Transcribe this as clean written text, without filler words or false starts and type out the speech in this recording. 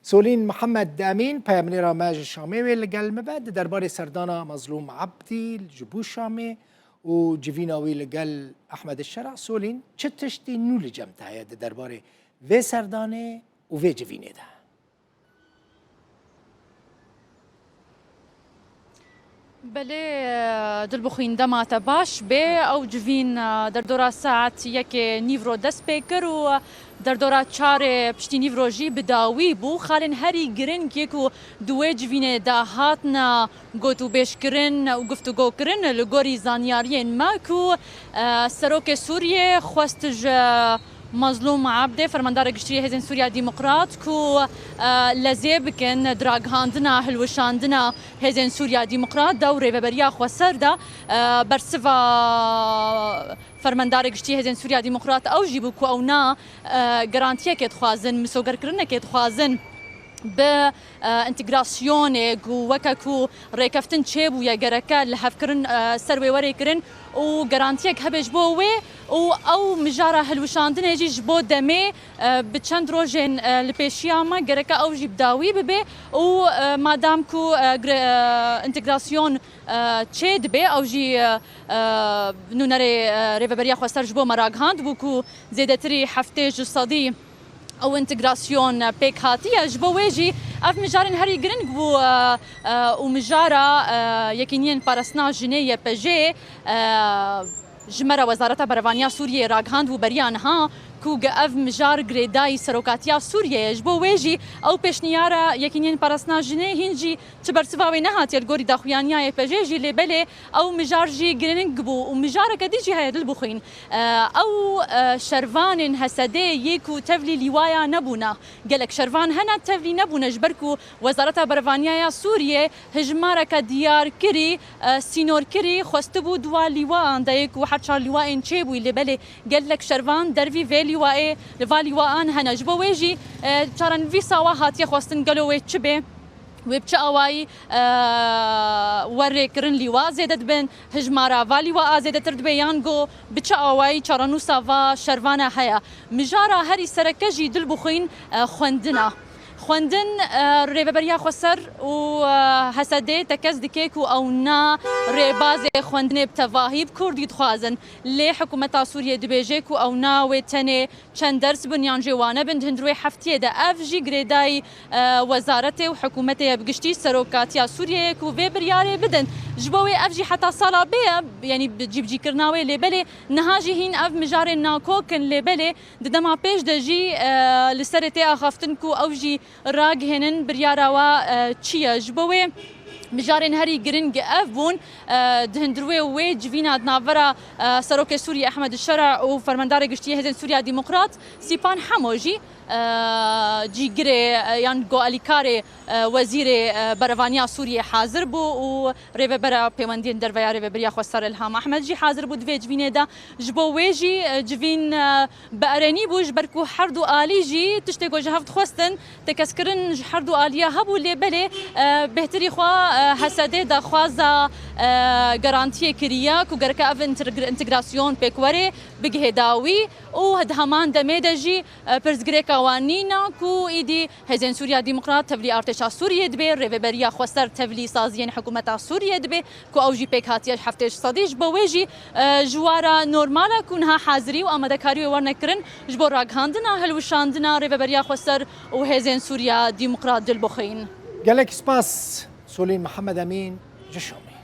سولین محمد امین پیامنیرا ماج شامی و لگل مباد درباره سردانا مظلوم عبدی جبو شامی و جویناوی لگل احمد الشرع. سولین چه تشتی نول جمتای درباره و سردانه و و جوینه ده؟ بله دل بخوین دمات باش به او جوین در دورا ساعت یک نیورو دست بکر و در دورا چار پشتی نیوروژی بداوی بو خالن هری گرن که کو دوی جوین دا هاتنا گوتو بیش کرن و گفتگو کرن لگوری زانیارین ما کو سروک سوریه خواستج مظلوم عبده فرماندار گشتری هزین سوریا ديمقراط كو لزيب كن دراغ هاندنا هلوشاندنا هزين سوريا ديمقراط دوري ببريا خسردا برسفا فرماندار گشتری هزین سوریا ديمقراط او جيبو كو او نا گارانتيه كت خوازن مسوگر کرنه كت خوازن به انتگراسیون وکاکو ریکفتن چه بو یا گرکا لحفکرن سروی وری کرن و گارانتیه که هبش بوه او مجاره هلوشاندن یجیش بو دمه به چند روزن لپیشیاما گرکا او جیب داوی ببه و مادام کو انتگراسیون چه دبه او جی نونره ریوبریا خواستر جبو مراغ هاند بو کو زیدتری هفته جسادی او انتگراسیون پیک هاتی جبو ویجی اف مجارن هری گرنگ بو و مجارا یکینین پارسنا جنیه پجه جمره وزارت بروانیا سوریه راگهاند و بریان ها کو اف مجار گریدای سروکاتیا سوریه جبو ویجی او پیشنیارا یکینین پارسنا جنیه هنجی چبرسواوی نهاتی الگوری داخویانیا پجه جی لبله او مجار جی گرنگ بو و مجارا کدی جی هید البخین او شروان هسده یکو تفلی لیوایا نبونا گلک شروان هنا تفلی نبونا جبرکو وزارت بروانیا سوریه هجمارا کدیار کری سینور کری خواستبو دوا لیوا اندایکو حرچار لیوا این چه بوی لبله گلک شروان دروی ویلی لواءان هنا جبو ويجي ترى في سواهات يخوستن قالوا ويتشبه وبچه آوایی وری کرن لیوا زیدت بن هجمارا والی و آزیدت ترد بیانگو بچه آوایی چرانو سوا شروانه هیا مجارا هری سرکجی دل بخوین خواندن ریوبریا خسر و حسده تکز دکیک و او نا ریباز خواندن بتواهیب کردید خوازن لی حکومت سوریه دبیجیک و او نا و تنه چند درس بنیان جوانه بند هندروی هفتیه ده افجی گریدای وزارت و حکومت بگشتی سروکاتیا سوریه کو وی بریاره بدن جبوی افجی حتی سالا بیا یعنی بجیب جی کرناوی لبله نهاجی هین اف مجار ناکوکن لبله دما پیش دجی لسرتی آخافتن کو اوجی راگ هنن بریارا و چیه جبوی مجارن هری گرنگ افون دهندروی و جوینا ناورا سروک سوریه احمد الشرع و فرماندار گشتی هزین سوریا ديمقراط سیپان حموجی جیگره یان گو الیکار وزیر بروانیا سوریه حاضر بو و ریوبرا پیوندین در ویا ریوبریا خسر الهام احمد جی حاضر بود وی جوینه دا جبو ویجی جوین بارنی بوج برکو حردو آلی جی تشتگو جهفت خواستن تکسکرن حردو آلیا هبو لبله بهتری خوا حسده دا خوازا گارانتی کریا کو گرکا اف انتگراسیون پیکوره بگهداوی و هدهمان دمیده جی پرزگری قوانینا کو ایدی هزین سوریا ديمقراط تفلی ارتشا سوریه دبی ریوبریا خواستر تفلی سازین حکومت سوریه دبی کو اوجی پیک هاتیش هفتش صدیج بویجی جوارا نورمالا کونها حاضری و آماده کاری ورنکرن جبر راگهاندنا هلوشاندنا ریوبریا خواستر و هزین سوریا ديمقراط دل بخین گلک سپاس سولین محمد امین جشومی.